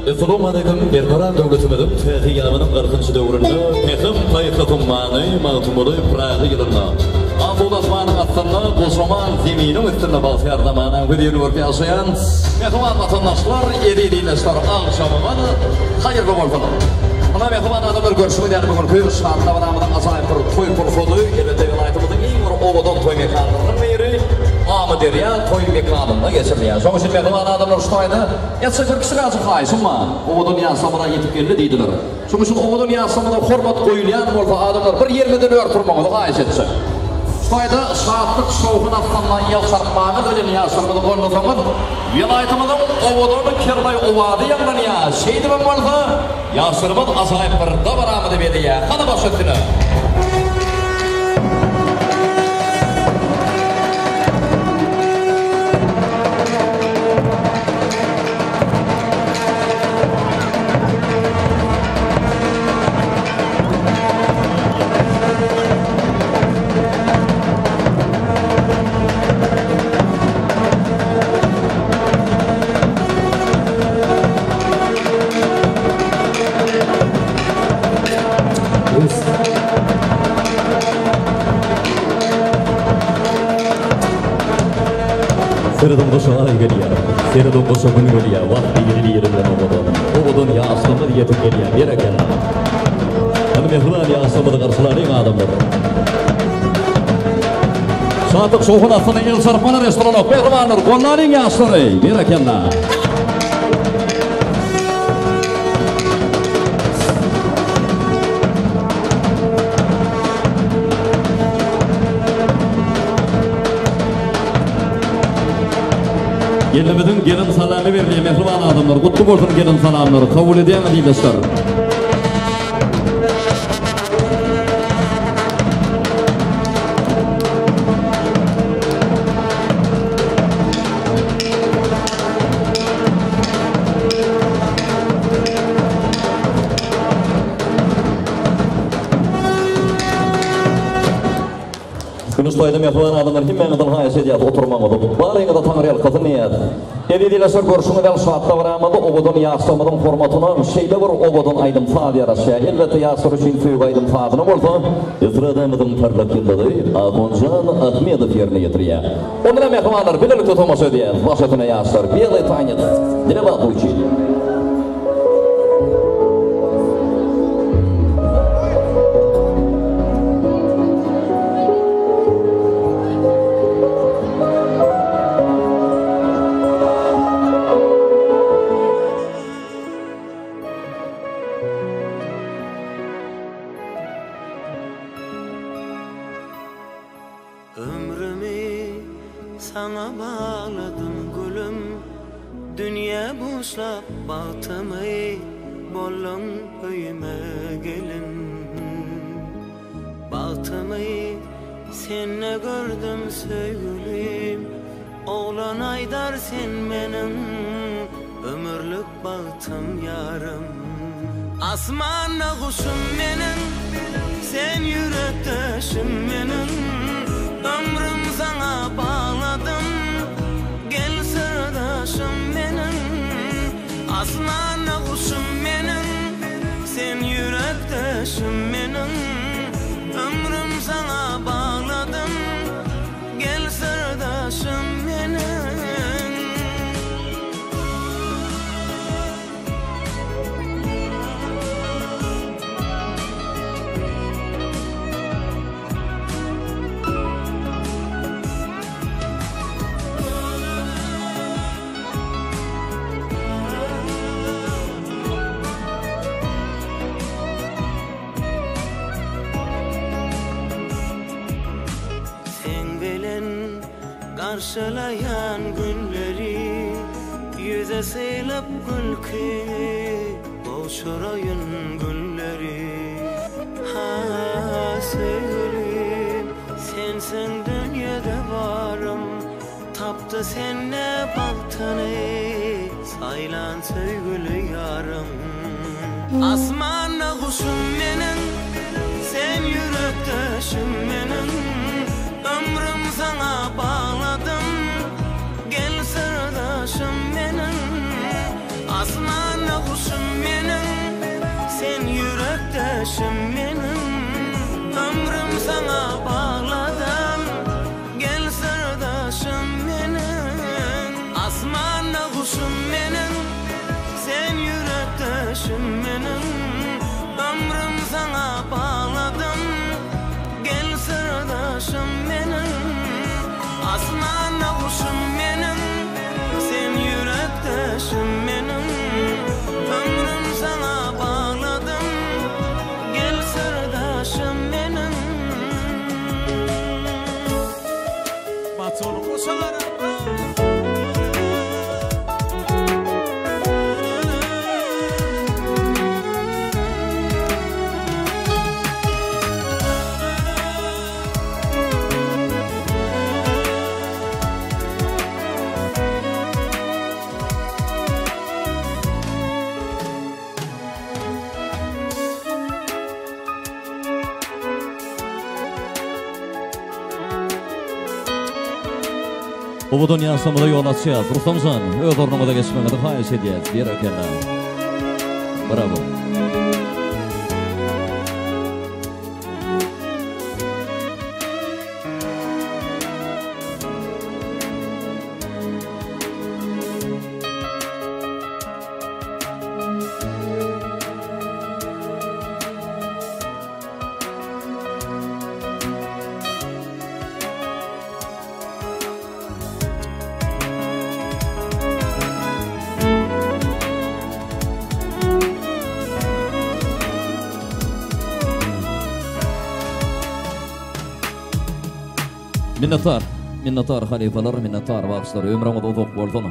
Assalamu alaykum. Erkaran döwletimizin tähiyamynyň 40-njy döwründe Pehim taýyklym many magtumly Praga ýylynda. Abul Osmanyň atynda Boşaman zeminiň üstünde basýar zamana gidiyor ýaşaýan mehman vatandaşlar, eri-eriler agşamyň haýyrly bolsun. Ana mehman adamlar görüşmek ýa-ni bugün köýür şahatda baramyň ajaýyp bir toý pursuly, elbetde vilayatymyzyň iň bir owadan toý mekanynyň biri Amderiya toy mekanında geçirdiler. Şoň üçin mehman adamlar şuýda ýa-da bir kişi gazy haýsynma. O dünýasymyna ýetip geldi diýdiler. Şoň üçin o dünýasymyna hormat goýulýan bolsa adamlar bir ýermeden örtürmäge haýys etdi. Şuýda şahatlyk şowuny atlandan ýalçarmagy bilen ýaşarmady bolmasaňyz, vilayatymyzyň owadan kirlay owady ýagdan ýa şeýdi bolsa, ýaşarmady ajaýyp bir dabaramy diýip ýa. Hana başladylar. Serdan boşa ay geliyor, serdan boşa gün geliyor, vakti yeri yerinden ovadan yaşlamadı yetip geliyor, bir eken. Hani mehrulan yaşlamadı karşılarıyım adamlar. Şahatlık soğukun aslında yıl sarpmanı restoranı, mehrulanlar, onların yaşları, bir ekenler. Gelimizin gelin salamı verliye mehruban adamlar, kutlu bolsun gelin salamları, kabul edýän diýleşler. Kınışlaydım yapılan adamlar kim məngədən hayes ediyat oturmamadı. Barayına da tanrıyal qızın niyat. Edidiləşər görüşünü dəl şahatda varamadı. Oğudun yaşlamadın formatını şeyle var oğudun aydım fadı yaraşya. Elbette yaşlar üçün tüyük aydım fadını olsa İsradamıdın parlak yıldadı Akoncan Ahmedov yerine getiriyor. Onlara mehmanlar bilir tutuması ödeyat. Başatına yaşlar belay tanıdı. Dile bak bu için. Ömrümü sana bağladım gülüm, dünya boşlap bahtımı, bollum öyüme gelin. Bahtımı senle gördüm sevgilim, oğlan aydar sen benim, ömürlük bahtım yarım. Asmanla kuşum benim, sen yürektaşım benim. Ömrüm sana bağladım, gel sırdaşım benim. Aslanla kuşum benim, sen yürektaşım benim. Ömrüm sana bağladım, gel sırdaşım benim. Karşılayan günleri yüze silip gülki boşurayın günleri. Ha sevgilim sensin dünyada varım, taptı senle bahtını saylan sevgili yarım. Asmanla kuşum benim, sen yürektaşım benim. Ömrüm sana bağladım, gel sırdaşım benim. Asmanla kuşum menin, sen yürektaşım menin. Ömrüm sana bağladım, gel sırdaşım menin. Asmanda kuşum menin, sen yürektaşım menin. Ömrüm sana bağladım, gel sırdaşım menin. Asmanda kuşum menin, sen yürektaşım menin. Ömrüm sana bağladım, gel sırdaşım menin. Batolu koşalara Bu dünyasında yol açacağız. Rustamsan, öz ornamada geçmekte xahiş edeceğiz. Bir ekenler. Bravo. Minnettar halifalar, minnettar vaxtlar, ömrüňiz uzak bolsun.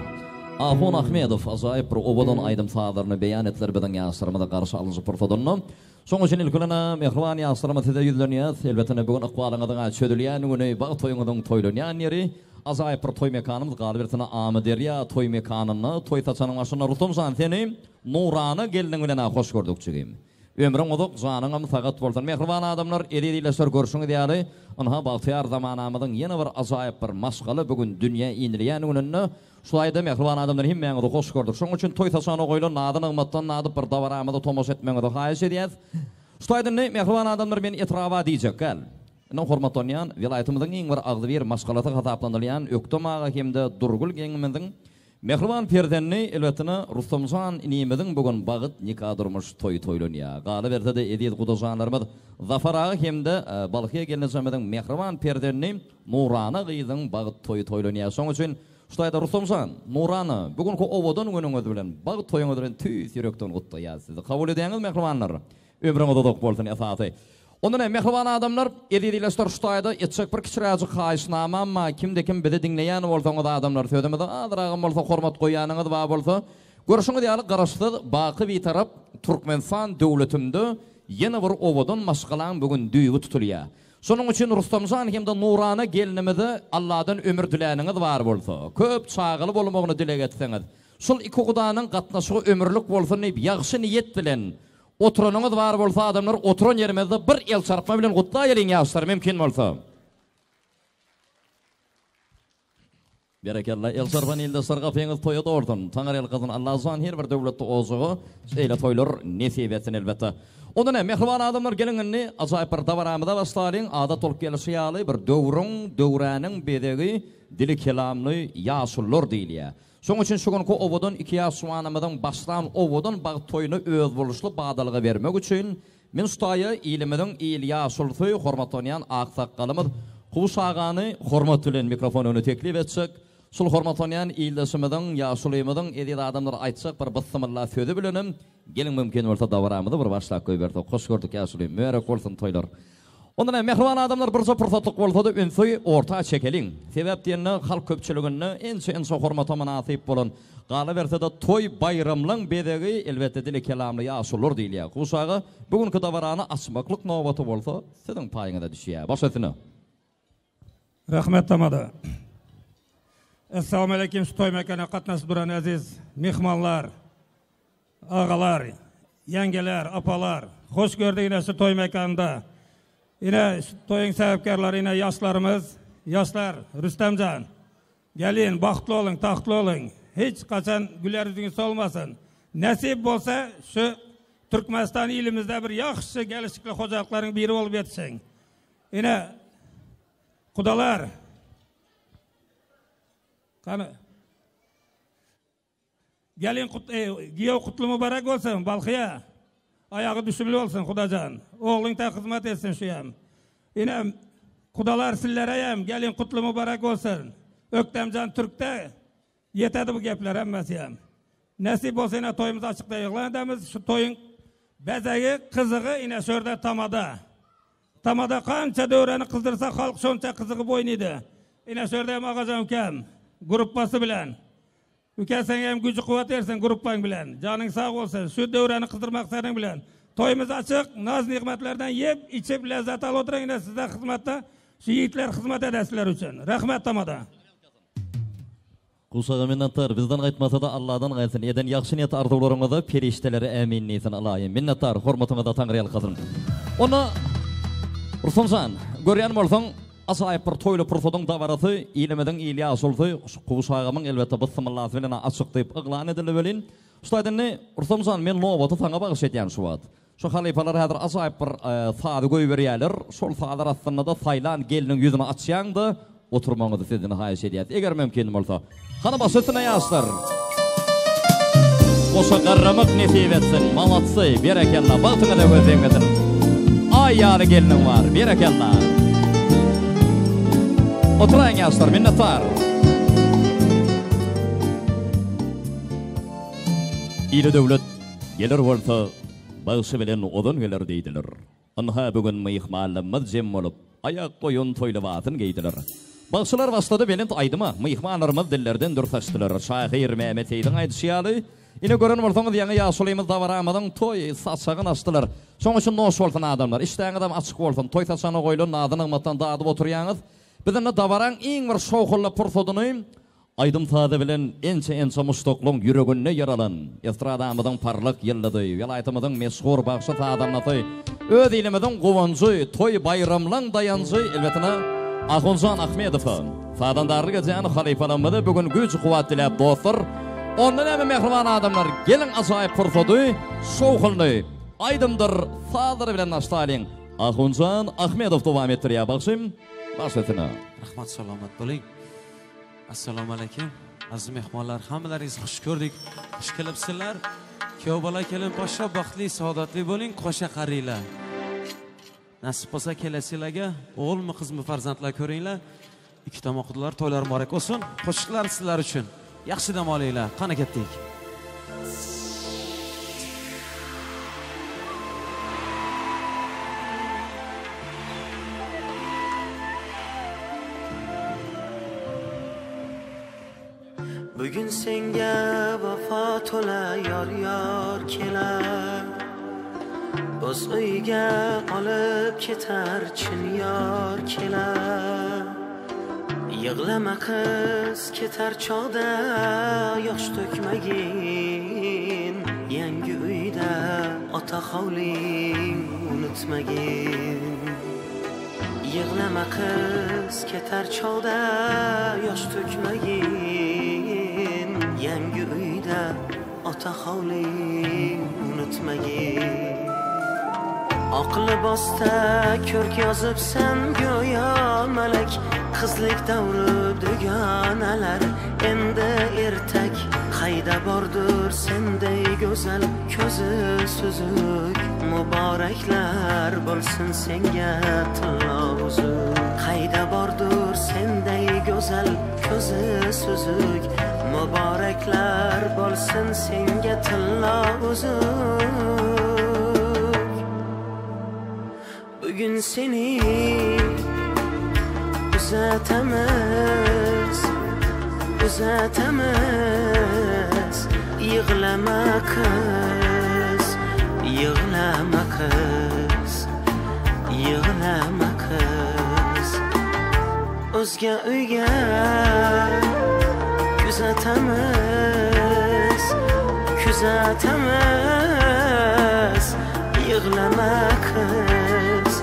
Afon Ahmedov azaýyp bir obadan aýdym fadarlyny beýan etler bilen ýaşyrmada garşy alynyp porfodonny. Soň üçin ilkilene mehriban ýaşyrma tede ýüzlenýär. Elbetde bugun aqwalyňyzdan çödülýän güni bag toýuňyň toýlanýan ýeri azaýyp bir toý mekanymyz galibetine Amederýa toý mekanyny toý taçanyň başyna rutumsan seni Nurana geldiň bilen hoş gördükçigim. Ömrüň uzak janyňam sagat bolsun. Mehriban adamlar eri-dileşler görüşüňi diýäri. Onha bagtyar zamanamyzyň ýene bir azaýyp bir maşgaly bugün dünýä ýenilýän gününde şulayda mehriban adamlar hemmeňizi hoş gördük. Şoň üçin toý taçany goýlan nadyny ymmatdan nadyp bir dawaramyda tomoş etmeňizi haýyş edýäs. Şulayda mehriban adamlar men etrawa diýjek gal. Ino hormatlanýan vilayatymyzyň iň bir agdy bir maşgalaty hataplandyrýan ökdemaga hemde durgul geňimiziň mehriban perdenni elbetine Rustamjan inimiziň bugün bagyt nikah durmuş toý toýlanýar. Galy berde edýet gudajanlarymyz Zafar ağa hemde Balkyýa gelňämiziň mehriban perdenni Nurana gyzyň bagyt toý toýlanýar. Şoň üçin şuýda Rustamjan, Nurana bugünkü owadan günüňiz bilen bagyt toýuňyz bilen tüýs ýürekden gutlaýar sizi. Kabul edýäňiz mehribanlar. Ömrüňiz uzak bolsun esaty. Ondan mehriban adamlar edi-dileşler şuýda etjek bir kiçiräjik haýyşnama amma kimde-kim bizi dinleýän bolsaňyz adamlar söýdemede adragym bolsa hormat goýýanyňyz bar bolsa görüşüňiz ýaly garaşdy baky bir tarap Türkmenistan döwletinde ýene bir owadan maşgalan bugün düýbi tutulýar. Şonuň üçin Rustamjan hemde Nurana gelinimizde Allahdan ömür diläniňiz bar bolsa köp çagyly bolmagyny dilek etseňiz şol iki gudanyň gatnaşygy ömürlük bolsun diýip ýagşy niýet bilen oturanyňyz bar bolsa adamlar oturan ýerimizde bir el çarpma bilen gutlaýaryň ýaşlar mümkin bolsa. Berekallah el çarpan elde sargapyňyz toýa dordun. Taňar el gyzyn Allah zan her bir döwletde ozugy eýle toýlar nesip etsin elbetde. Ondan mehriban adamlar gelinňini ajaýyp bir dawaramyda başlaryň adat olup gelýär bir döwranyň bedegi dili kelamly ýaşullar diýilýär. Şoň üçin şu günkü owadan 2 ýaşwanymyzyň başlan owadan bagyt toýuny öz boluşly badalyga bermek üçin men şuýa ilimiziň il ýaşulsy hormatlanýan aqsaqqalymyz Kuş agany hormat bilen mikrofonuny teklip etjek. Şol hormatlanýan ildeşimiziň ýaşulymyzyň edip adamlar aýtsak bir bismillah sözi bilenim. Gelin mümkin bolsa dawaramyzy bir başlap goýberdik. Hoş gördük ýaşulym. Möhre bolsun toýlar. Ondan mehriban adamlar bir fırsatlyk bolsa da önsoy orta çekeliň. Sebäp diýende halk köpçüligini ençe hormata manasip bolan galy berse de toy bayramlaryň bedegi elbetde dili kelamly ýaşullar diýilýär. Kuşagy bugünkü dawarany açmaklyk nowaty bolsa siziň paýyňyza düşýär. Başlatyny. Rahmet tamada. Assalamu alaikum toy mekana qatnaşyp duran aziz mehmanlar, ağalar, yengeler, apalar. Hoş gördüğünüz toy mekanında. Yine toyun sebepkarları yine yaşlar Rüstemcan. Gelin, baxtlı olun, taxtlı olun. Hiç kaçan güler yüzünüz olmasın. Nasip bolsa şu Türkmenistan ilimizde bir yaxşı gelişikli hocalıkların biri olup yetişen. Yine kudalar kanı gelin giyev kutlu mübarek olsun Balkıya. Ayağı düşümlü olsun Kudacan. Oğlun da hizmet etsin şu yem. Yine kudalar sillereyem gelin kutlu mübarek olsun. Öktemcan Türk'te yetedi bu gepler emmesi yem. Nasip olsa yine toyumuz açıkta yığılandamız. Şu toyun bezeği, kızığı yine şurada tamada. Tamada kança dövreni kızdırsa halk şonça kızığı boynuydu. Yine şurada hem ağacam kem. Gruppası bilen. Ülke sen hem gücü kuvvet versin gruppan bilen. Canın sağ olsun. Şu dövreni kızdırmak senin bilen. Toyumuz açık. Naz nimetlerden yiyip içip lezzet al oturun. Yine size hizmette. Şu yiğitler hizmet edesiler için. Rahmet tamada. Kusağa minnettar. Bizden qaytmasa da Allah'dan qaytsin. Eden yaxşı niyet arzularınızı perişteleri emin niyetini alayım. Minnettar. Hormatınızda Tanrı'ya kazın. Onu Rusumsan. Görüyen bolsun. Asayip bir toylu pursodun davarası, ilimedin iyiliği asultu, kuvuşağımın elbette bıssımallahı bilen açıqlayıp ıqlan edili bölün. Ustaydınni, Rusumsan, men novatı sana bağış etyen şu vat. Şu halifalar hadir asayip bir sadı göy veriyelir, şol sadır aslında da saylan gelinin yüzünü açyan da oturmanızı sizini hayiş ediyet. Eğer mümkün olsa. Hanı basıtına yaşlar. Koşa qarramık nesip etsin, malatsı, berekellah, bağtına da gözlemedin. Ay yarı gelinin var, berekellah. Oturayın yaşlar, minnettar. İli devlet gelir olsa, bağışı bilen odun gelir deydiler. Anha bugün mıyıkmalımız jem olup, ayak koyun toyluvatın geydiler. Bağışılar başladı belint aydıma, mıyıkmalarımız dillerden dürtaştılar. Şahir Mehmet Eydin aydışı yine görün olsanız yanı yaşılıyımız davaramadan toy saçağın açtılar. Son için noş olsun adamlar. İşte adam açık olsun. Toy saçağını koyulun, adını ıgmattan dağıdıp oturuyanız. Bizimle davaran en bir şoğulla pursodunu aydım tadı bilen ençe mustoklun yüreğine yaralan estradamızın parlak yılladı velayetimizin meşhur bağışı tadamlatı öz ilimizin kuvancı toy bayramlan dayancı elbetine Ahuncan Ahmedov'u fadandarlık eden halifalanmadı bugün güç kuvvet dilep dostlar ondan hemen mehriban adamlar gelin acayip pursodu şoğullu aydımdır fadır bilen naştalin Ahuncan Ahmedov devam ettiriyor bakşım başlatına. Rahmat salomat bo'ling. Assalomu alaykum. Aziz mehmonlar, hammalaringiz xush ko'rdik. Xush kelibsizlar. Kuyov bola kelin poshsha baxtli, saodatli bo'ling, qo'sha qaringlar. Nasib bo'lsa kelasizlarga o'g'ilmi, qizmi farzandlar ko'ringlar. Ikki tomoqlar to'ylar muborak bo'lsin. Qo'shiqlar sizlar uchun. Yaxshi dam olinglar. Qani ketdik. Bugün senga vafo to'la yor kelar O'z uyga olib ketar chin yor kelar Yig'lama qiz ketar chog'da yosh to'kmagin Yangi uyda ota hovling unutmagin Yig'lama qiz ketar chog'da yosh to'kmagin Yangi uyda ota hovling unutmagin Oq libosda ko'rk yozibsan go'yo malak Qizlik davri dugonalar endi ertak Qayda bordur senday go'zal ko'zi suzuk Muboraklar bo'lsin senga tillo uzuk Qayda bordur senday go'zal ko'zi suzuk Muboraklar bo'lsin senga tillo uzuk Bugün seni uzatamaz Yig'lama qiz Yig'lama qiz Yig'lama qiz O'zga uyga kuzatamiz Yig'lama qiz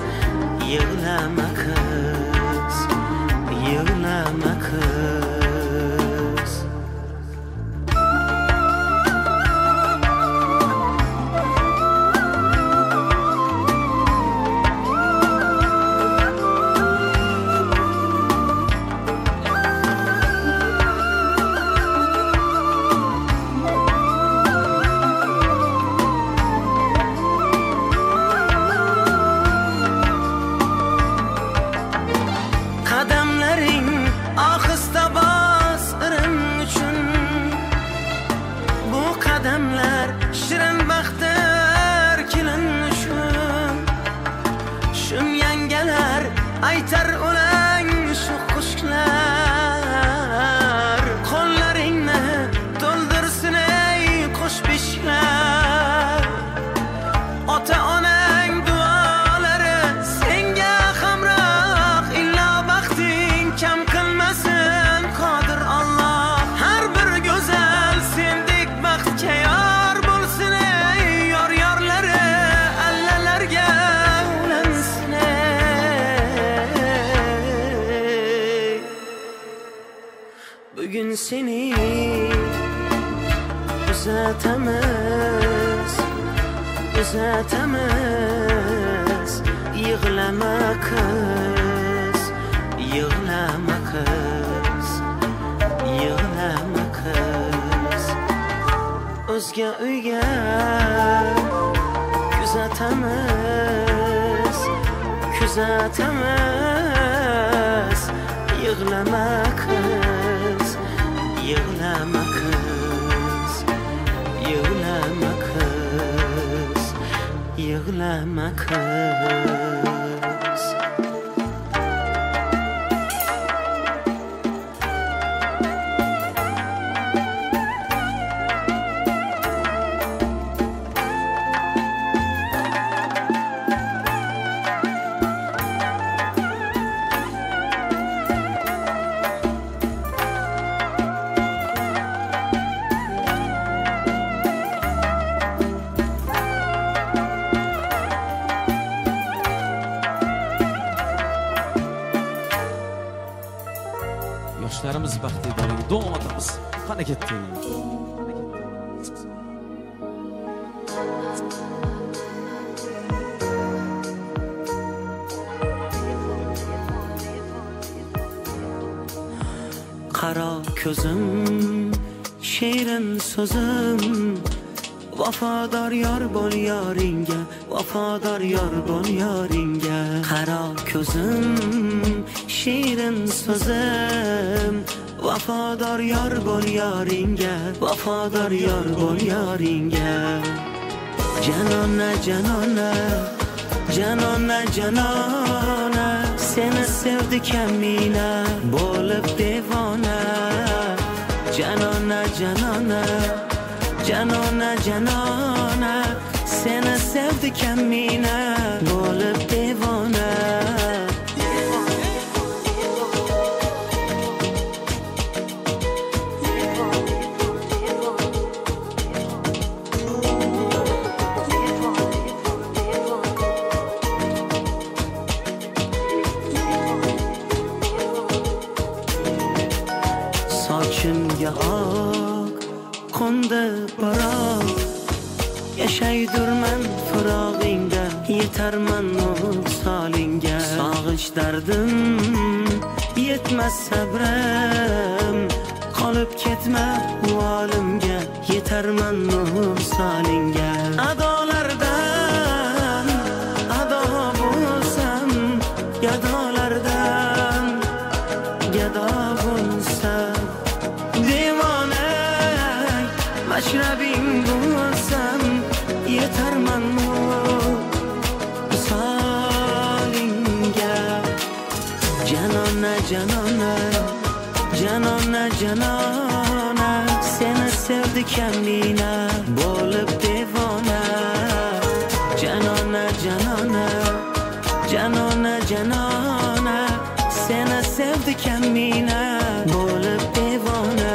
Yig'lama qiz Yig'lama qiz kuzatamiz. Yig'lama qiz, yig'lama qiz, yig'lama qiz. O'zga uyga kuzatamiz, kuzatamiz. Yig'lama qiz, yig'lama qiz, yig'lama qiz, yig'lama qiz. Yoshlarimiz baxtli bo'ling, davom etamiz. Qani ketdi. Qaro ko'zim, shirin so'zim, vafodor yor bo'l yoringa, vafodor yor bo'l yoringa. Qaro ko'zim, shirin so'zim, vafodor yor bo'l yoringa, vafodor yor bo'l yoringa. Janona, janona, janona, janona, seni sevdi kamina, bo'lib devona. Janona, janona, janona, janona, seni sevdi kamina, bo'lib devona. Sochimga oq qo'ndi baroq, yashaydurman firog'ingda, yetarman solingga. Sog'inch dardim yetmas sabrim, qolib ketma volimga, yetarman solingga. Adolardan ado bo'lsam, gadolardan gado bo'lsam, devona mashrabing bo'lsam, yetarman solingga. Janona, janona, janona, janona, seni sevdi kamina, bo'lib devona. Janona, janona, janona, janona, seni sevdi kamina, bo'lib devona.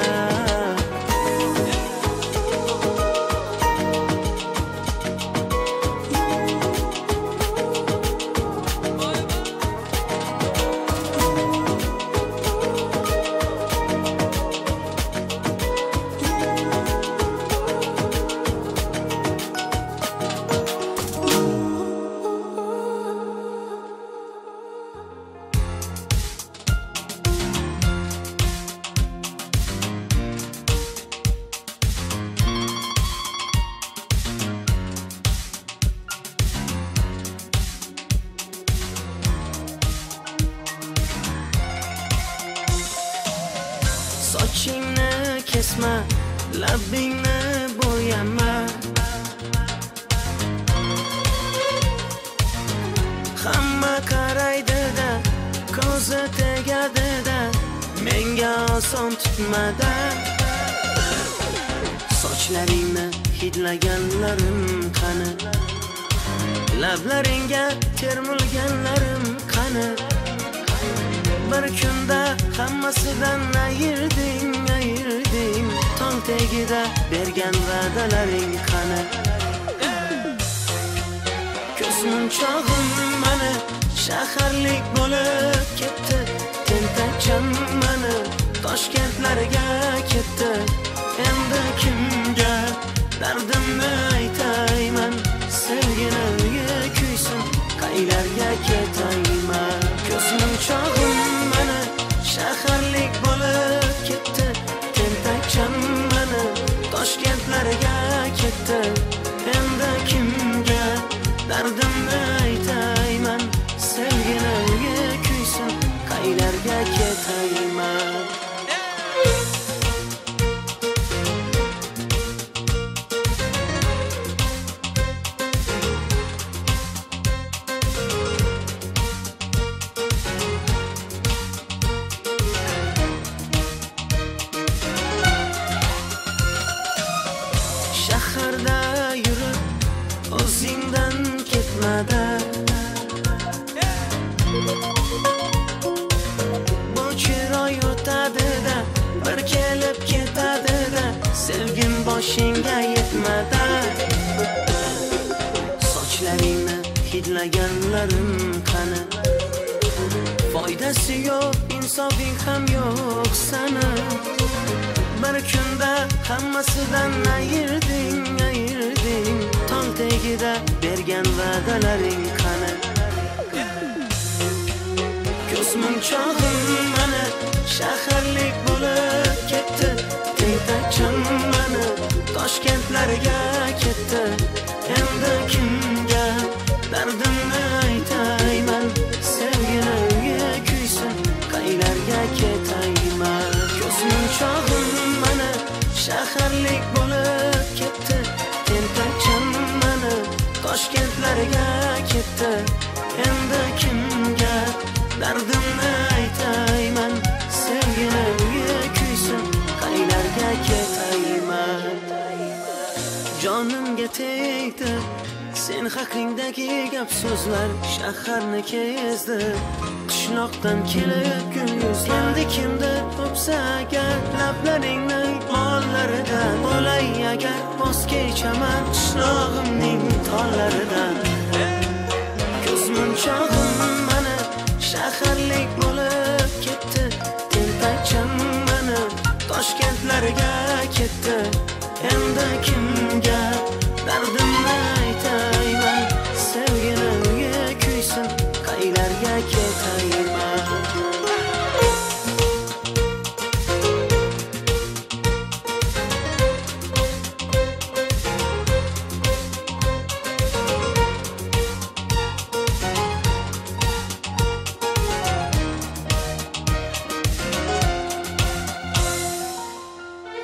Sochingni kesma, labingni bo'yama, hamma qaraydi-da, ko'zi tegadi-da, menga oson tutmada. Sochlaringni hidlaganlarim qani, lablaringga termulganlarim qani. Bir kunda hammasidan ayırding, ayırding, tong tagida bergan va'dalaring qani. Ko'zmunchog'im mani shaharlik bo'lib ketdi, tentakcham mani Toshkentlarga ketdi. Endi kimga dardimni aytayman, sen dardimni aytayman, sevgini kuysin, qaylarga ketayman. Shaharda yurib o'zingdan ketmada, bu chiroy o'tadi-da, bir kelib ketadi-da, sevgim boshingga yetmada. Sochlaringni hidlaganlarim qani, foydasi yo'q, insofing ham yo'q sani. Bir kunda hammasidan ayırding, tol tagida bergan va'dalaring qani. Ko'zmunchog'im mana shaharlik bo'lib ketdi, tentakcham mana Toshkentlarga ketdi. Endi kimga dardimni aytayman, sevgini kuysin, qaylarga ketayman. Ko'zmunchog'im mana shaharlik bo'lib ketdi, tentakcham mana Toshkentlarga ketdi. Endi kimga dardimni aytayman, sevgini kuysin, qaylarga ketayman. Jonimga tegdi sen haqingdagi gap so'zlar, shaharni kezdi, qishloqdan kelib gul yuzlar. Kimdir o'psa agar lablaringni mollaridan, bo'lay agar voz kechaman qishlog'imning tollaridan. Ko'zmunchog'im mana shaharlik bo'lib ketdi, tentakcham mana Toshkentlarga ketdi. Endi kimga dardimni aytayman, sevgini kuysin, qaylarga ketayman.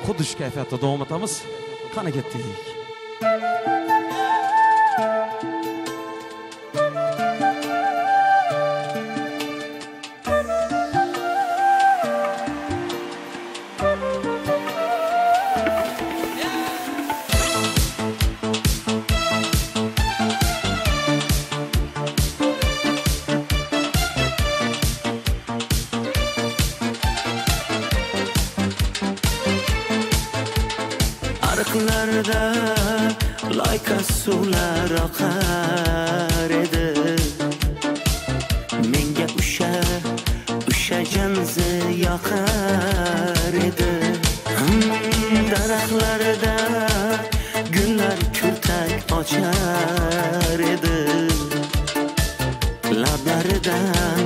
Xuddi shu kayfiyatda davom etamiz. Qani ketdik. Ariqlarda loyqa suvlar oqar edi, menga o'sha janzi yoqar edi. Daraxtlarda gullar kurtak ochar edi, lablaridan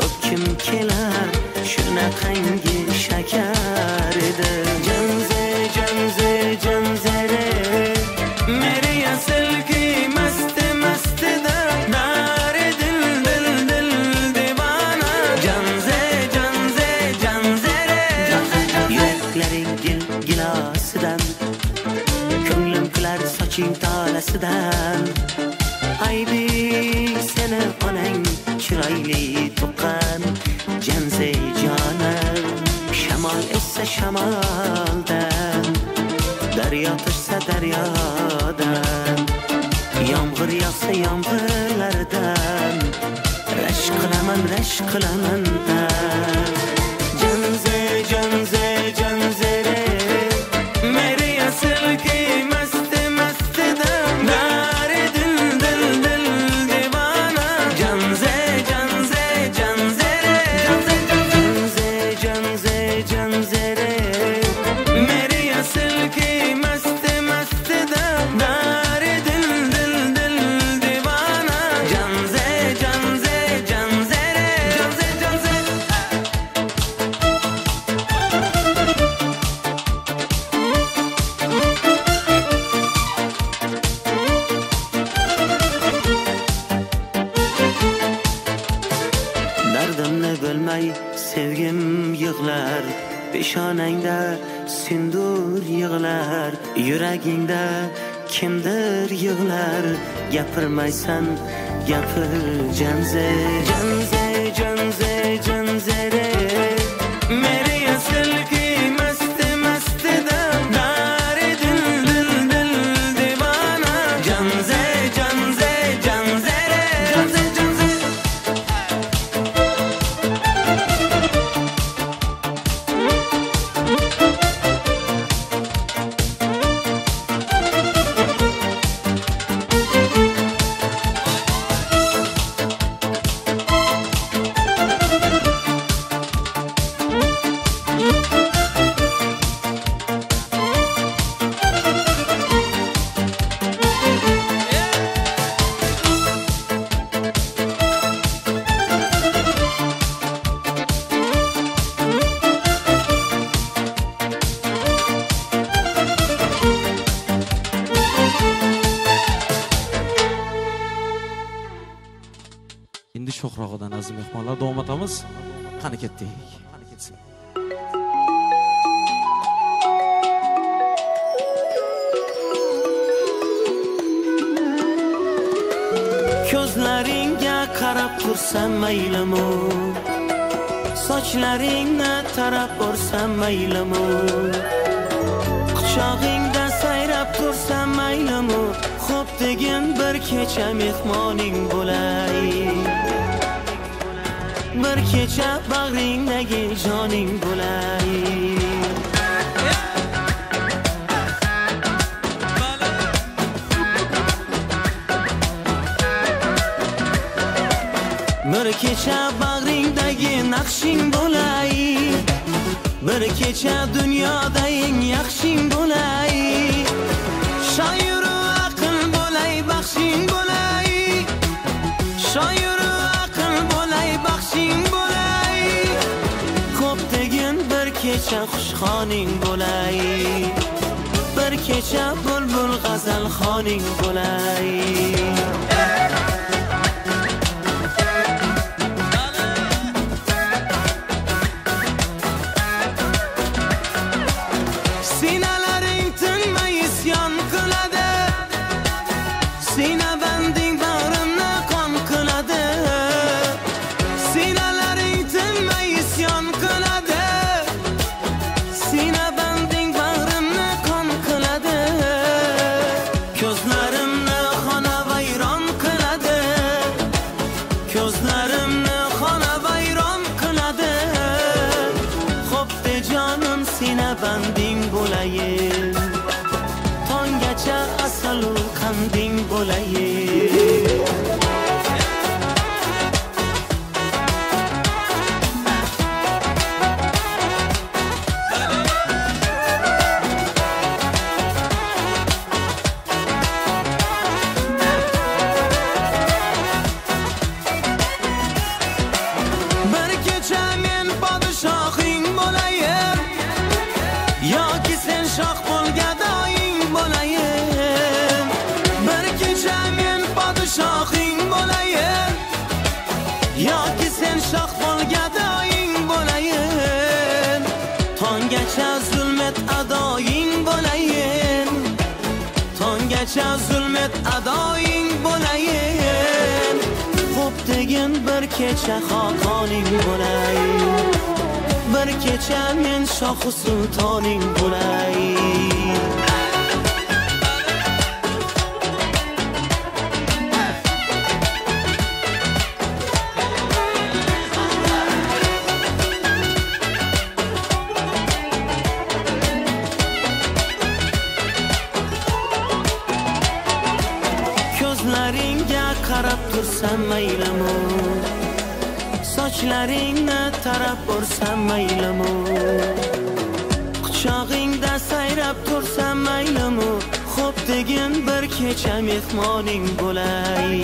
o'pkim kelar, shunaqangi shakar edi. Janzere mere asal ki mast da nare dil divana. Janzere yüreklaring gilosidan, ko'nglim kular soching tolasidan. Aybi seni onang chiroyli tuqqan, janze jonim shamol essa shamoldan, daryo toshsa daryodan, yomg'ir yog'sa yomg'irlardan, rashk qilaman janzere mere asal ki mast da nare dil divana. Janzere mere asal ki mast da nare dil divana. Janzere peshonangda sindur yig'lar, yuragingda kimdir yig'lar. Gapirmaysan, gapir janze, janze, janze, janze re. Mere asl ki mast mast da, dare dil dil dil divana. Janze, janze, janze re, janze, janze. Endi sho'xrog'idan aziz mehmonlar davom etamiz. Qani ketdik. Qani ketsin. Ko'zlaringga qarab tursam maylimi, sochlaringni tarab ursam maylimi, quchog'ingda sayrab tursam maylimi. Xo'p degin bir kecha mehmoning bo'lay, bir kecha bag'ringdagi joning bo'lay. Bir kecha bag'ringdagi naqshing bo'lay, bir kecha dunyoda eng yaxshing bo'lay. Shoiru aql bo'lay, baxshing bo'lay, shoiru aql bo'lay, baxshing bo'lay. Ko'p degin bir kecha xushxoning bo'lay, bir kecha bulbul g'azalxoning bo'lay. Sinalaring tinmay isyon qiladi, sina banding bag'rimni qon qiladi. Sinalaring tinmay isyon qiladi, sina banding bag'rimni qon qiladi. Ko'zlarimni xona vayron qiladi, ko'zlarimni xona vayron qiladi. Xo'pde jonim sina banding bo'layin, tonggacha asalu qanding bo'layin. Bir kecha men podshohing bo'layin, yoki sen shoh bo'lgadoying bo'layin. Bir kecha men podshohing bo'layin, yoki sen shoh bo'lgadoying bo'layin. Tonggacha zulmat adoying bo'layin, tonggacha zulmat adoying bo'layin. Xo'p degin bir kecha xoqoning bo'lay, bir kecha men shohi sultoning bo'lay. Ko'zlaringga qarab tursam maylimi, sochlaringni tarab ursam maylimi, quchog'ingda sayrab tursam maylimi. Xo'p degin bir kecha mehmoning bo'lay,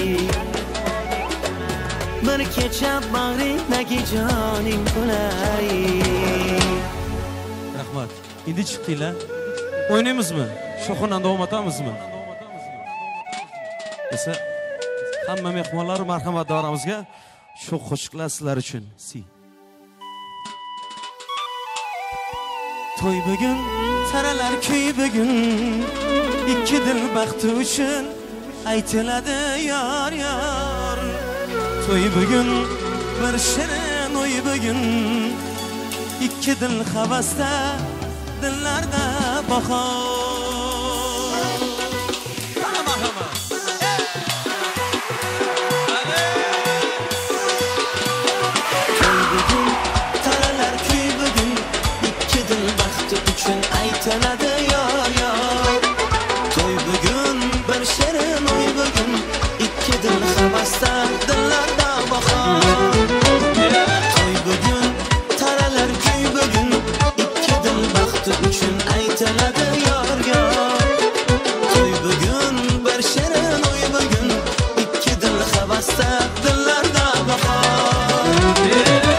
bir kecha bag'ringdagi joning bo'lay. Rahmat. Endi chiqdinglar. O'ynaymizmi? Shu xonanda davom etamizmi? Esa hamma mehmonlar marhamatdorimizga shu qo'shiqlar sizlar uchun. Si. Toy bugün, saralar köy bugün. İki dil baxti uchun aytiladi yar yar. Toy bugün, bir shirin o'y bugün. İki dil havasda, dillarda bahor. Toy bugün, taralar köy bugün. İki dil baxti uchun aytiladi yar yar. Toy bugün, bir shirin o'y bugün. İki dil havasda, dillarda bahor. Toy bugün, taralar köy bugün. İki dil baxti uchun aytiladi yar yar. Toy bugün, bir shirin o'y bugün. İki dil havasda, dillarda bahor.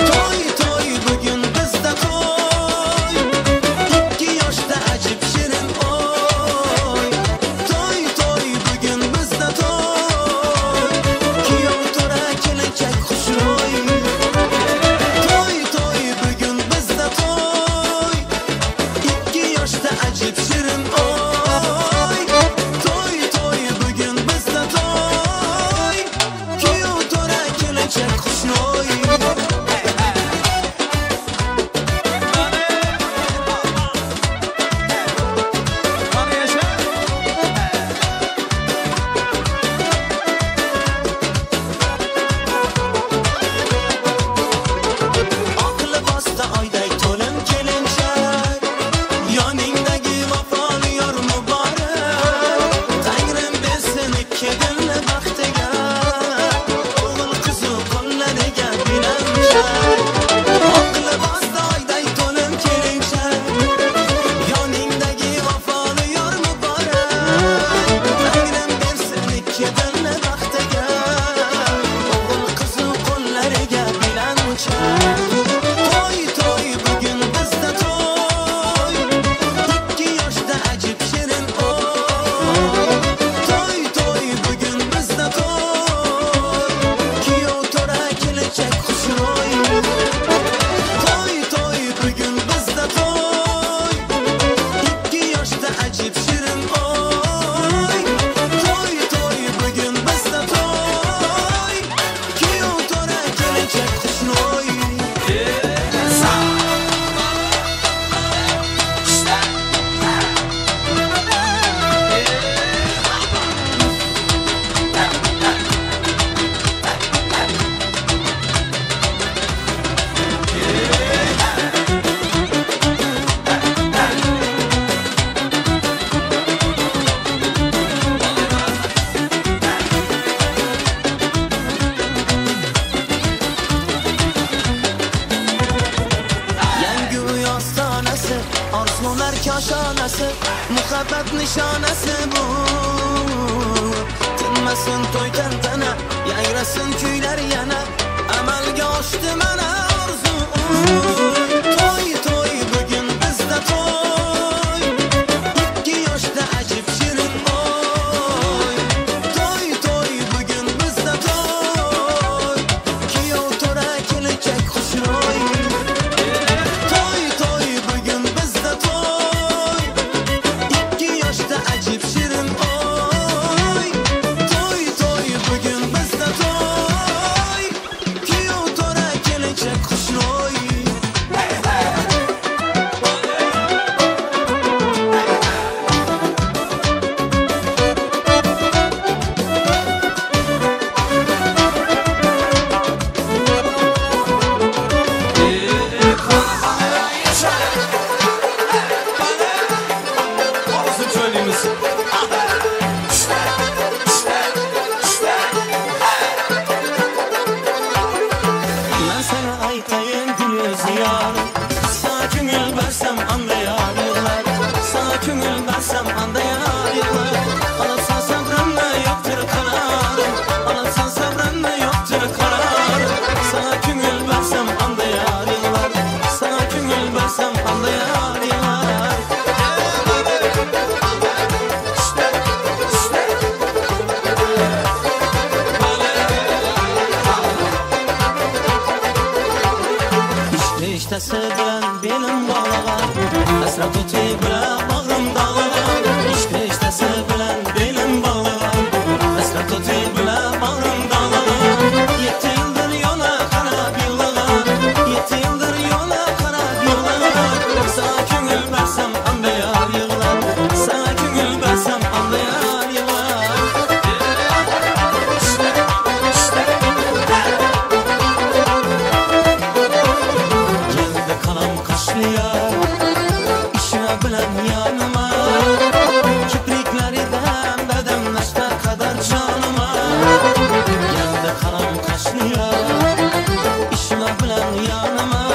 Toy toy bugün bizda toy. İki yoshda ajib shirin oy. Toy toy bugün bizda toy. Kuyov to'ra kelinchak xushro'y. Toy toy bugün bizda toy. İki yoshda ajib shirin oy. Toy toy bugün bizda toy. Kuyov to'ra kelinchak xushro'y. Aqli bosta oyday to'lin kelinchak. Yoningdagi vafoli yor muborak. Tangrim bersin ikki dilni baxtiga. O'g'il qizu qo'llariga bilanchak. Aqli bosta oyday to'lin kelinchak. Yoningdagi vafoli yor muborak. Tangrim bersin ikki dilni baxtiga. O'g'il qizu qo'llariga bilanchak. Toy toy bugün bizda toy. İki yoshda ajib shirin oy. Toy toy bugün bizda toy. Kuyov to'ra kelinchak xushro'y. Toy toy bugün bizda toy. İki yoshda ajib shirin oy. Toy toy bugün bizda toy. Kuyov to'ra kelinchak xushro'y. Yangi uy ostonasi, orzular koshonasi, muhabbat nishonasi bu. Tinmasin to'y tantana, yangrasin kuylar yana, amalga oshdi mana orzu. To'y to'y bugün bizda to'y. İki yoshda ajib shirin oy. To'y to'y bugün bizda to'y. Kuyov to'ra kelinchak xushro'y. Toy toy bugün bizda toy. İki yoshda ajib shirin oy. Toy toy bugün bizda toy. Kuyov to'ra kelinchak xushro'y. Ben sana aytayım gülü ziyan. Sana köngül versem anlayarlar. Sana köngül versem anlayarlar. Alırsan sabrımla yoktur kararım. Alırsan sabrımla yoktur kararım. Sana köngül versem anlayarlar. Sana köngül versem anlayarlar. İşte bilen benim bağlar. o'ti bilan bag'rim dog'lan, ishqi ishtasi bilan belim bog'lan, hasrat o'ti bilan bag'rim dog'lan. 7 yildir yo'la qarab yig'lagan, 7 yildir yo'la qarab yig'lagan. Sana ko'ngil bersam anlayar yig'lar, sana ko'ngil bersam anlayar yig'lar. Geldi kalam kaşlıya, işime bilen yanıma, kipriklerden bedemleşte kadar canıma. Geldi kalam kaşlıya, işime bilen yanıma,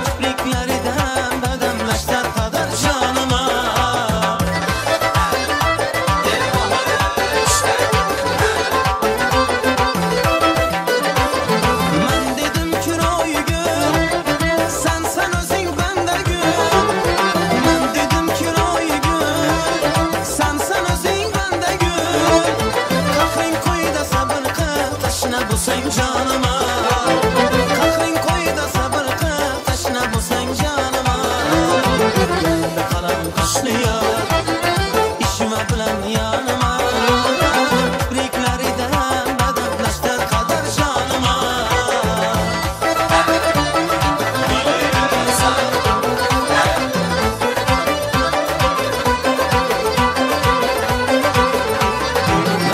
kipriklerden bedemleşte kadar canıma. Ben dedim ki roy gül, sen özün bende gül. Ben dedim ki roy gül, sen özün bende gül. Kahrin koyda sabır kıl, taşına bu sen canıma. Kahrin koyda sabır kıl, taşına bu sen canıma. Geldi karam kaşlıya, işime bilen yanıma, kipriklerden bedemleşte kadar canıma.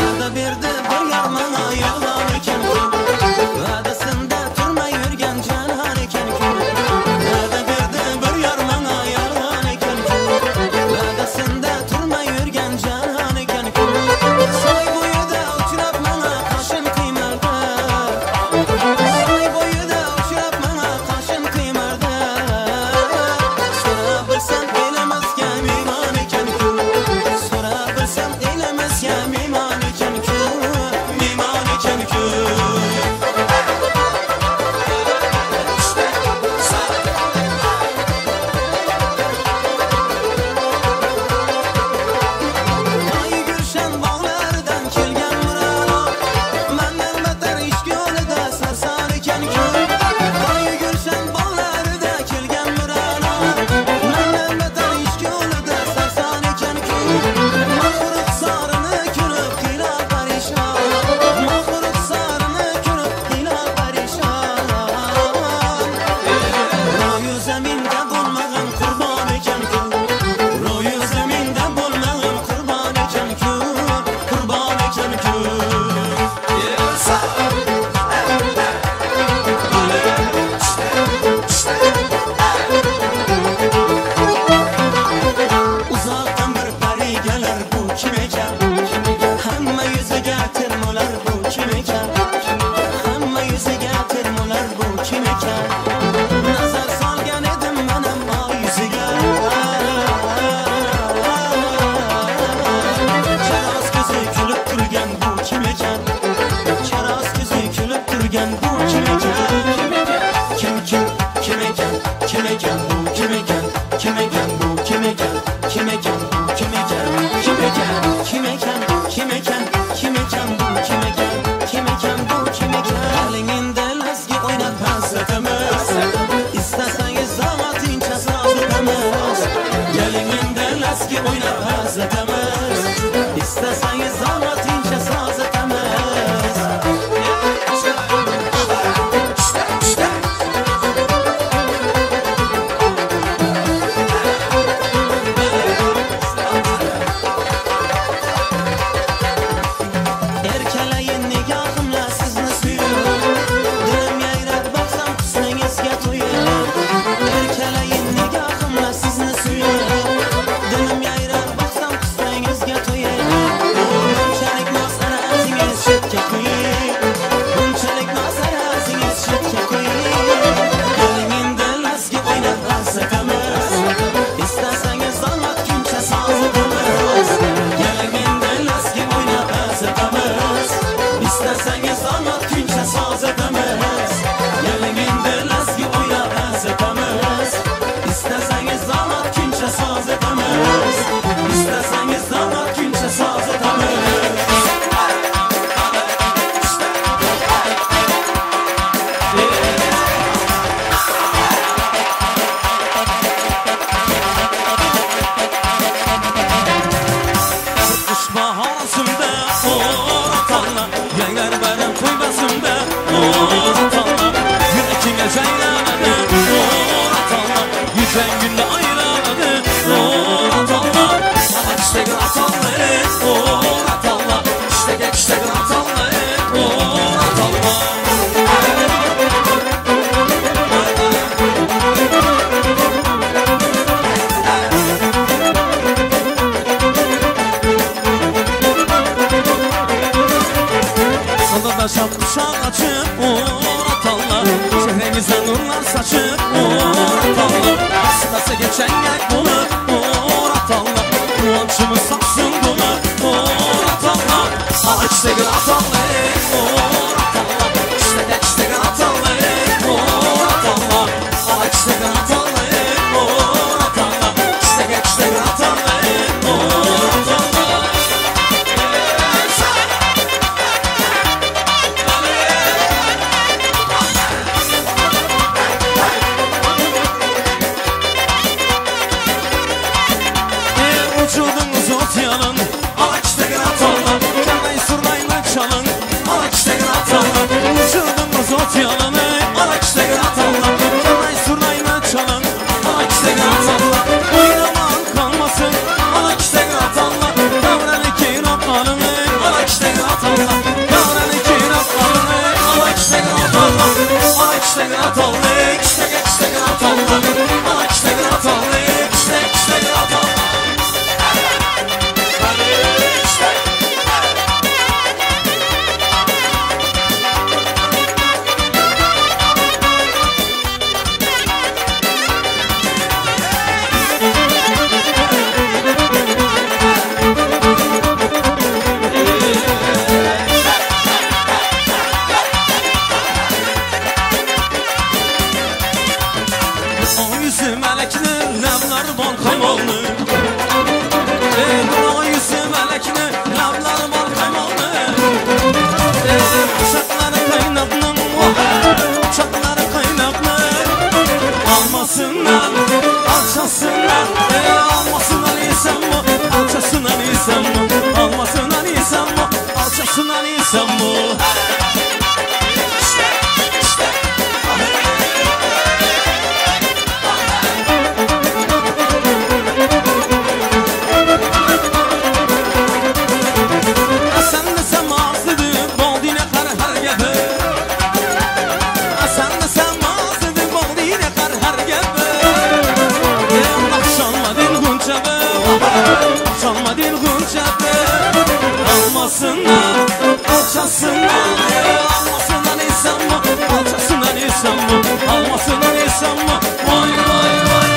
Vədə verdi bir yarmana yığlanırkən, yaşap uşaq açıb oratallar Şehrimize nurlar saçıb oratallar Sıdası geçen gək bulub oratallar Ulançımız saksın bulub oratallar Ala çiçeğin atallar oratallar Çiçeğin atallar oratallar Ala çiçeğin atallar oratallar Çiçeğin atallar oratallar Uçurdunuz ot yanın Ala çiçeğin atallar Kanay surnayla çalın Ala çiçeğin atallar Uçurdunuz ot yanın Ala çiçeğin atallar Kanay surnayla çalın Ala çiçeğin atallar Oynaman kalmasın Ala çiçeğin atallar Kavrani kiraplarım Ala çiçeğin atallar Kavrani kiraplarım Ala çiçeğin atallar Ala çiçeğin atallar Çiçeğin atallar Ala çiçeğin atallar Çiçeğin atallar O yüzü melekli ləvlər bal qaymallı O yüzü melekli ləvlər bal qaymallı Uşaqları qaynaqlım Uşaqları qaynaqlım Almasınlar, alçasınlar Almasınlar isəm mi, alçasınlar isəm mi Almasınlar isəm mi, alçasınlar isəm mi Çalmadın guncabe Almasınlar, alçasınlar Almasınlar isem mi, alçasınlar isem mi Almasınlar isem mi Vay vay vay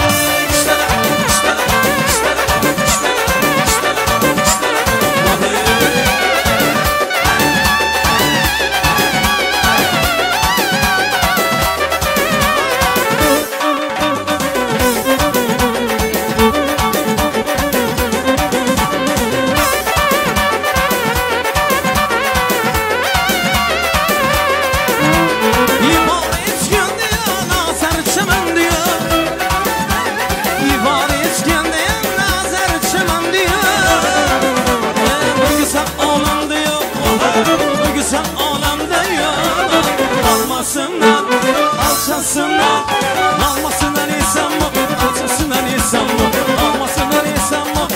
Almasınlar, alçasınlar Almasınlar isem mi, alçasınlar isem mi Almasınlar isem mi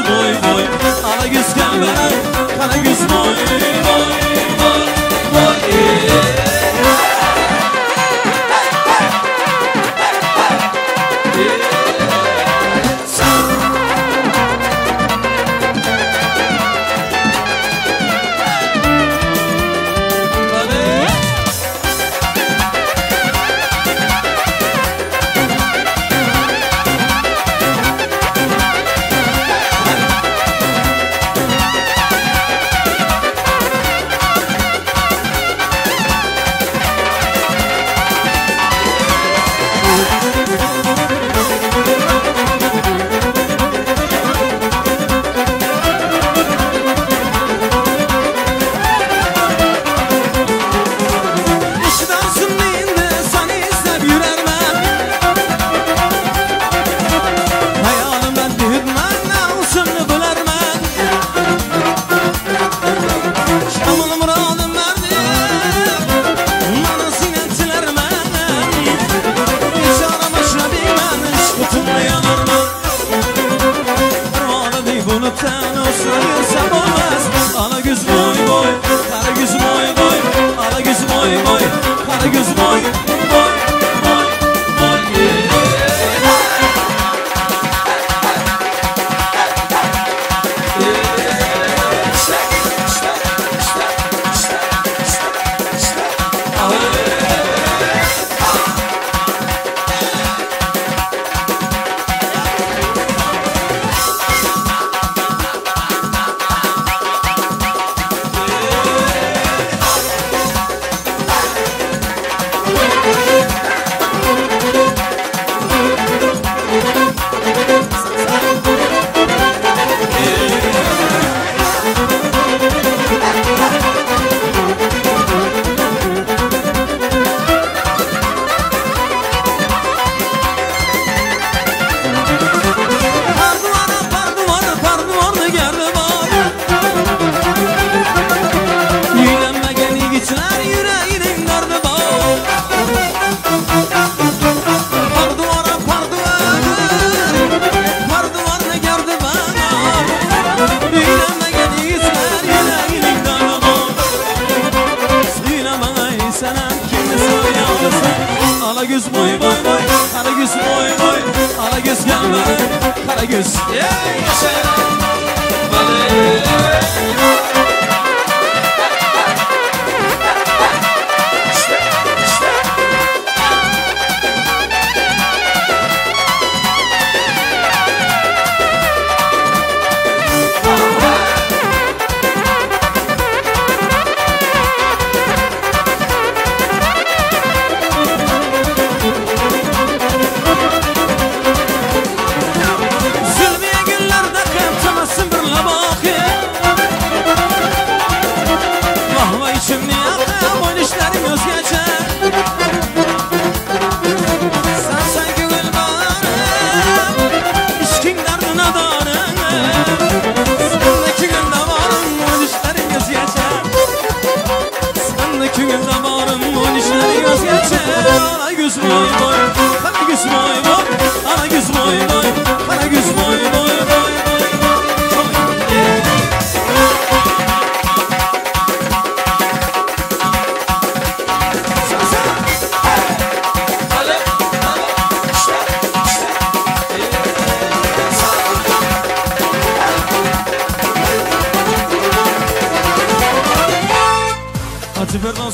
boy boy Ala güz gelmene Kara güz boy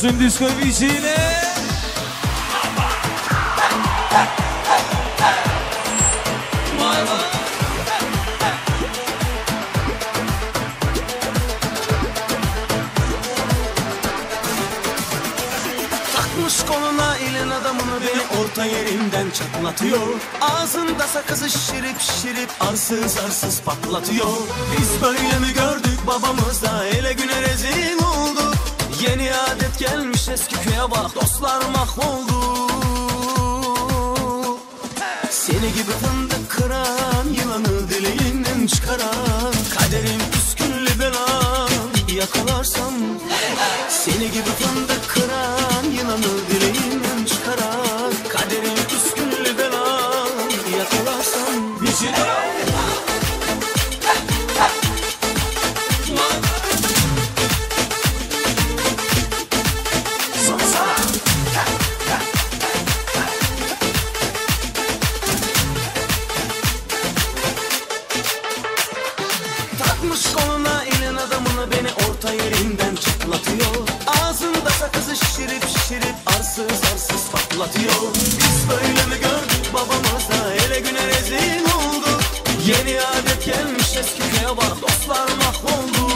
un disco vicine. Takmış koluna ilen adamını beni orta yerimden çatlatıyor. Ağzında sakızı şirip şirip arsız arsız patlatıyor. Biz böyle mi gördük babamızda, ele güne rezil olduk. Yeni adet gelmiş eski köye bak, dostlar mahvoldu. Seni gibi fındık kıran, yılanı dileğinden çıkaran, kaderim püsküllü belam yakalarsam. Seni gibi fındık kıran, yılanı dileğinden çıkaran, kaderim püsküllü belam yakalarsam. Bir şey ağlatıyor. Biz böyle mi gördük babamızda, hele güne rezil oldu. Yeni adet gelmiş eski köye bak, dostlar mahvoldu.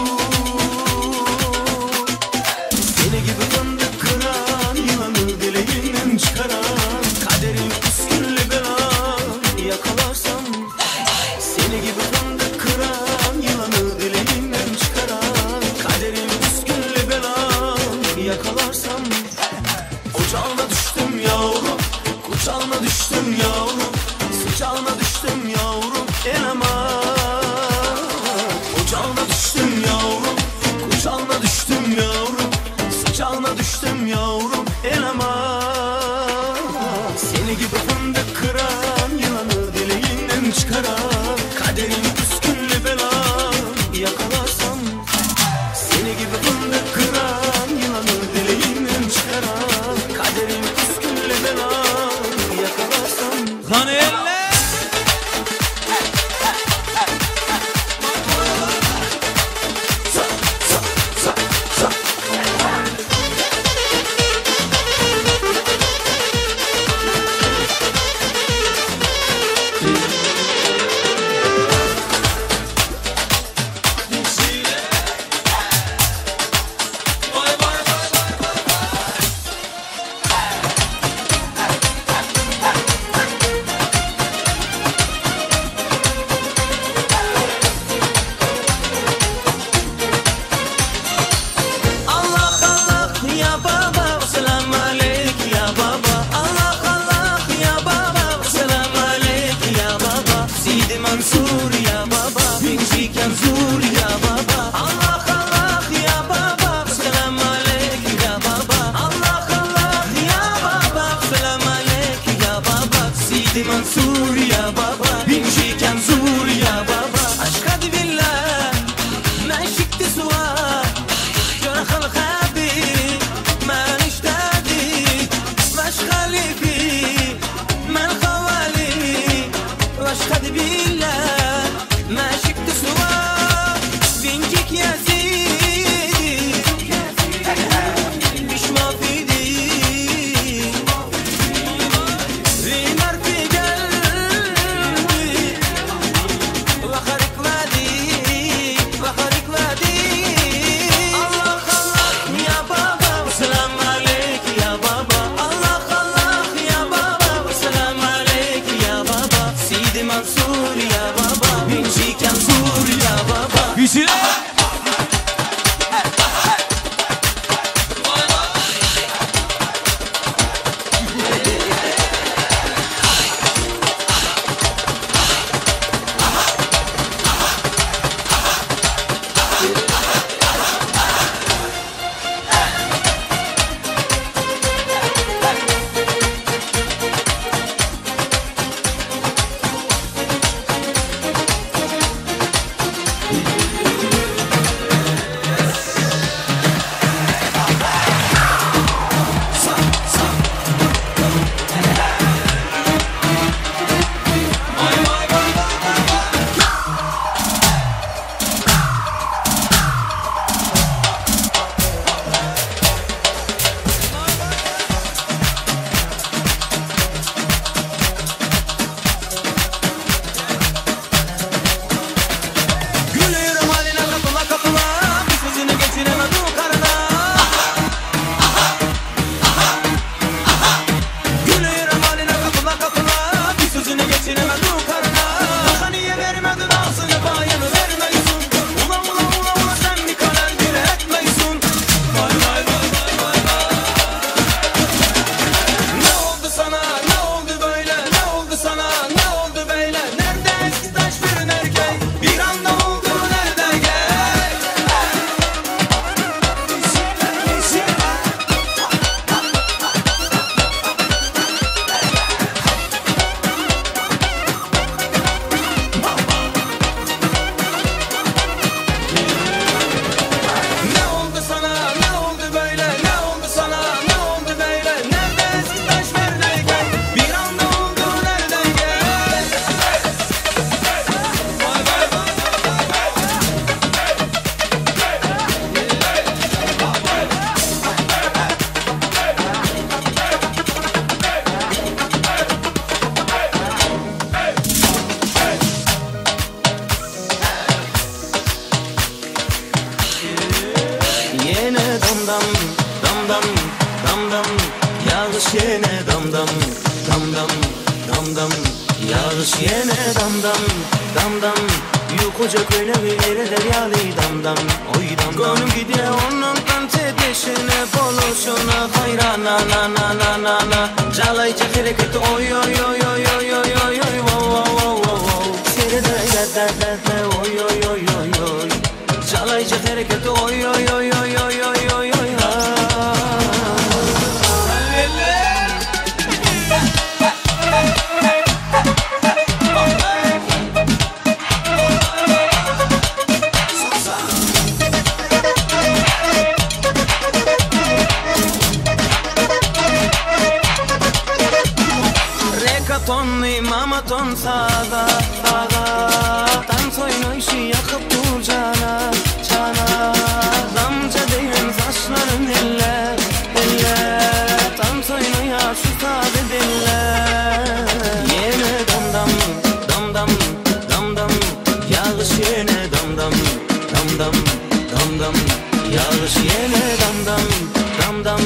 Seni gibi fındık kıran, yılanı dileğinden çıkaran, kaderin püsküllü belan yakalarsam. Seni gibi fındık kıran, yılanı dileğinden çıkaran, kaderin püsküllü belan yakalarsam. Ocağına düştüm yavrum, kucağına düştüm yavrum, sıcağına düştüm yavrum, en aman. Ocağına düştüm yavrum, kucağına düştüm yavrum, sıcağına düştüm yavrum, en aman. Seni gibi fındık kıran, yılanı dileğinden çıkaran, kaderin püsküllü belan yakalarsam. Seni gibi fındık kıran, yılanı dileğinden çıkaran, kaderin püsküllü belan yakalarsam. Hani elle. Mansur ya baba, binci Kanzur ya baba. Allah Allah ya baba, selam aleyk ya baba. Allah Allah ya baba, selam aleyk ya baba. Sidi Mansur ya baba, binci Kanzur ya baba. Aşk hadi billah, meşikti suar, jora khalqabi, man ishtadi, vash khalifi, man khawali, vash hadi billah. Mansur ya baba. dam dam dam dam dam yağış yine dam dam dam dam yukuca köyleri eder yali dam dam oy dam dam gönlüm gidiyor onun kantı peşine boluşuna hayrana na na na na na çalayca hareket oy oy oy oy oy oy oy oy wow wow wow wow seni de da oy oy oy oy oy çalayca hareket oy oy oy oy oy oy oy oy Tonni mama ton saga saga tan soyno işi yakıp dur cana cana damca değin saçların elle elle tan soyno ya şu sade dille yine dam dam dam dam dam dam yağış yine dam dam dam dam dam dam yağış yine dam dam dam dam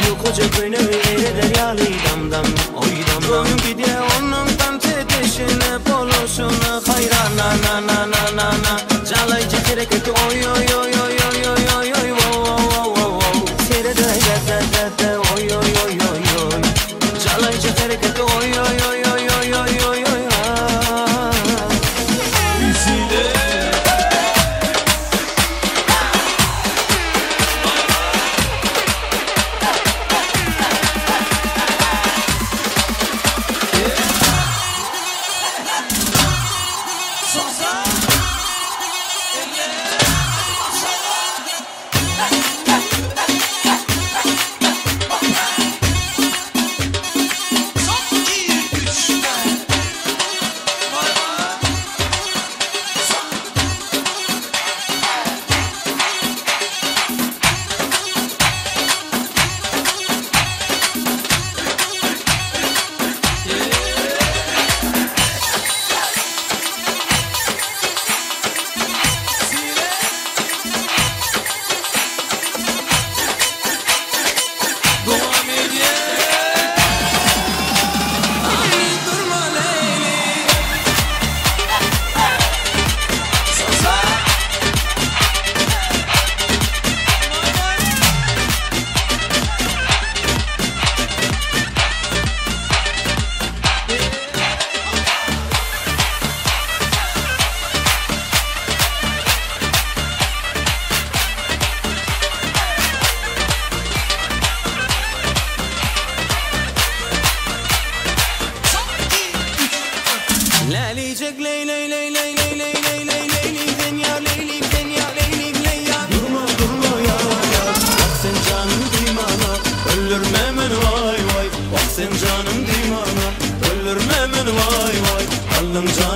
yukoca köyne eder yali dam dam oy dam dam gidiyor onun kantı peşine boluşuna hayrana na na na na na çalayca hareket oy oy oy oy oy oy oy oy wow wow wow wow sere de da oy oy oy oy oy çalayca hareket oy oy oy oy oy oy oy oy Leylicek ley ley ley ley ley ley ley ley leylikten ya leylikten ya leylikten ya durma durma ya ya bak sen canım dimana öldürme beni vay vay bak sen canım dimana öldürme beni vay vay aldım canım